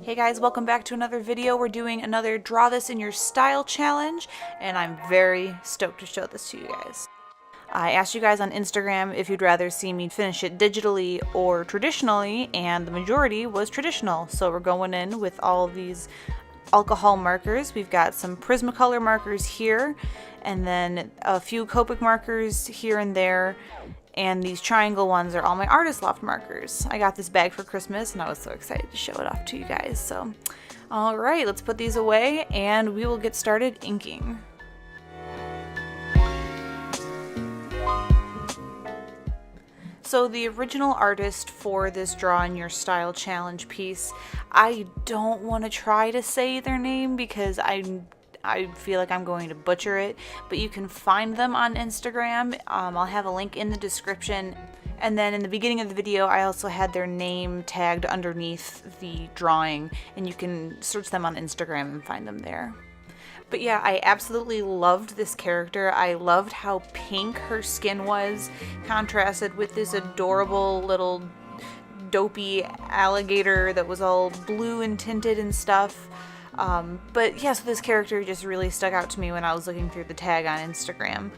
Hey guys, welcome back to another video. We're doing another Draw This in Your Style challenge, and I'm very stoked to show this to you guys. I asked you guys on Instagram if you'd rather see me finish it digitally or traditionally, and the majority was traditional. So we're going in with all of these alcohol markers. We've got some Prismacolor markers here, and then a few Copic markers here and there. And these triangle ones are all my artist Loft markers. I got this bag for Christmas and I was so excited to show it off to you guys. So, alright, let's put these away and we will get started inking. So the original artist for this Draw in Your Style challenge piece, I don't want to try to say their name because I feel like I'm going to butcher it, but you can find them on Instagram. I'll have a link in the description, and then in the beginning of the video I also had their name tagged underneath the drawing, and you can search them on Instagram and find them there. But yeah, I absolutely loved this character. I loved how pink her skin was, contrasted with this adorable little dopey alligator that was all blue and tinted and stuff. But yeah, so this character just really stuck out to me when I was looking through the tag on Instagram.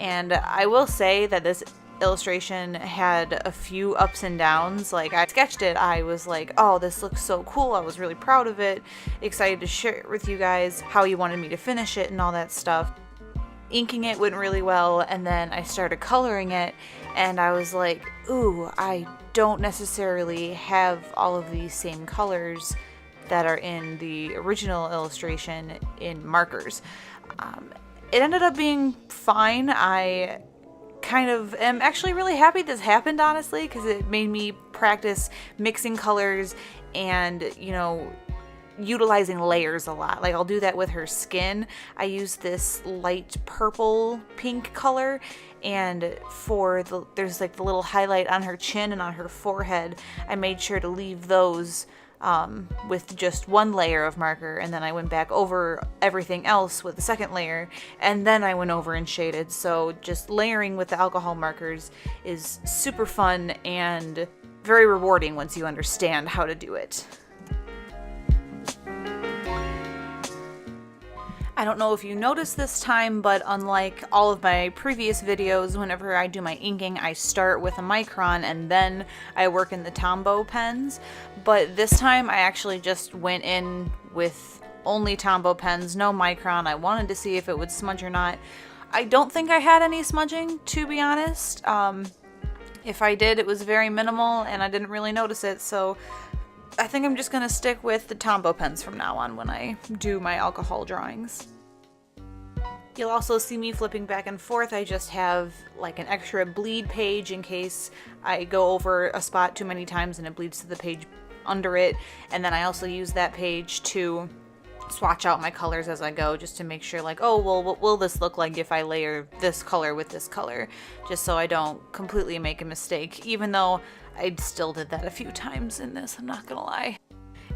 And I will say that this illustration had a few ups and downs. Like, I sketched it, I was like, oh, this looks so cool, I was really proud of it, excited to share with you guys how you wanted me to finish it and all that stuff. Inking it went really well, and then I started coloring it, and I was like, ooh, I don't necessarily have all of these same colors that are in the original illustration in markers. It ended up being fine. I kind of am actually really happy this happened, honestly, because it made me practice mixing colors and, you know, utilizing layers a lot. Like, I'll do that with her skin. I use this light purple pink color, and there's like the little highlight on her chin and on her forehead, I made sure to leave those with just one layer of marker, and then I went back over everything else with the second layer, and then I went over and shaded. So just layering with the alcohol markers is super fun and very rewarding once you understand how to do it. I don't know if you noticed this time, but unlike all of my previous videos, whenever I do my inking, I start with a micron and then I work in the Tombow pens. But this time I actually just went in with only Tombow pens, no micron. I wanted to see if it would smudge or not. I don't think I had any smudging, to be honest. If I did, it was very minimal and I didn't really notice it, so I think I'm just going to stick with the Tombow pens from now on when I do my alcohol drawings. You'll also see me flipping back and forth. I just have like an extra bleed page in case I go over a spot too many times and it bleeds to the page under it. And then I also use that page to swatch out my colors as I go, just to make sure, like, oh, well, what will this look like if I layer this color with this color? Just so I don't completely make a mistake, even though I still did that a few times in this, I'm not gonna lie.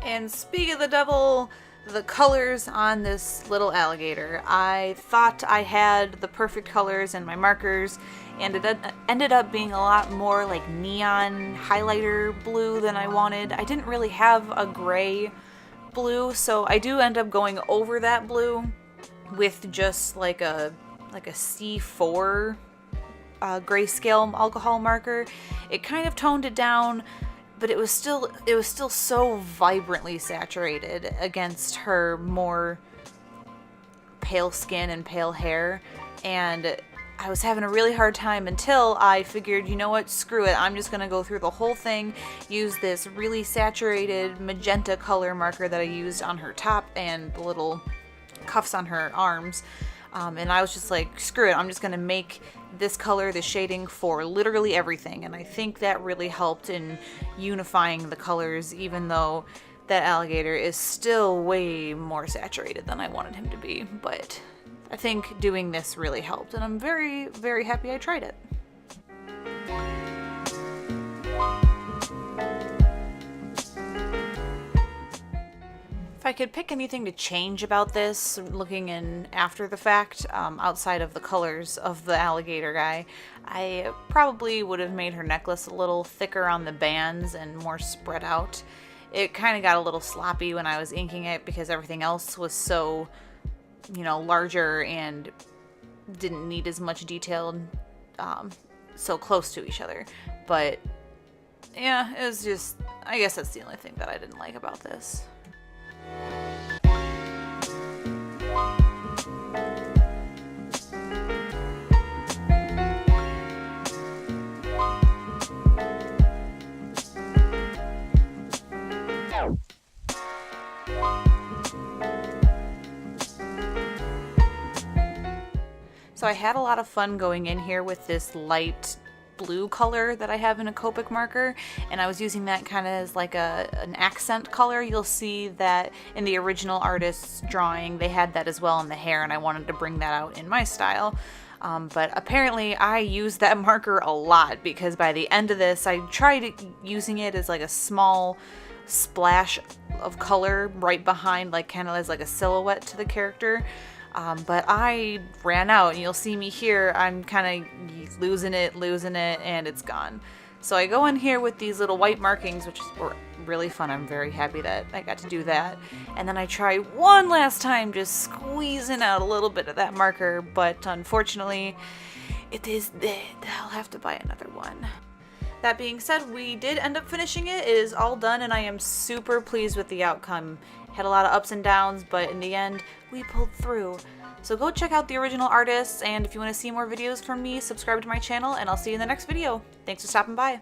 And speak of the devil, the colors on this little alligator. I thought I had the perfect colors in my markers, and it ended up being a lot more like neon highlighter blue than I wanted. I didn't really have a gray blue, so I do end up going over that blue with just like a C4 grayscale alcohol marker. It kind of toned it down, but it was still so vibrantly saturated against her more pale skin and pale hair, and I was having a really hard time until I figured, you know what, screw it, I'm just gonna go through the whole thing, use this really saturated magenta color marker that I used on her top and the little cuffs on her arms, and I was just like, screw it, I'm just gonna make this color, the shading for literally everything. And I think that really helped in unifying the colors, even though that alligator is still way more saturated than I wanted him to be. But I think doing this really helped, and I'm very, very happy I tried it. If I could pick anything to change about this, looking in after the fact, outside of the colors of the alligator guy, I probably would have made her necklace a little thicker on the bands and more spread out. it kind of got a little sloppy when I was inking it because everything else was so, you know, larger and didn't need as much detail, so close to each other. But yeah, it was just, I guess that's the only thing that I didn't like about this. So I had a lot of fun going in here with this light blue color that I have in a Copic marker, and I was using that kind of as like an accent color. You'll see that in the original artist's drawing they had that as well in the hair, and I wanted to bring that out in my style. But apparently I used that marker a lot, because by the end of this I tried using it as like a small splash of color right behind, like kind of as like a silhouette to the character. But I ran out, and you'll see me here, I'm kind of losing it, and it's gone. So I go in here with these little white markings, which were really fun. I'm very happy that I got to do that. And then I try one last time, just squeezing out a little bit of that marker, but unfortunately, it is dead. I'll have to buy another one. That being said, we did end up finishing it. It is all done, and I am super pleased with the outcome. Had a lot of ups and downs, but in the end, we pulled through. So go check out the original artists, and if you want to see more videos from me, subscribe to my channel, and I'll see you in the next video. Thanks for stopping by.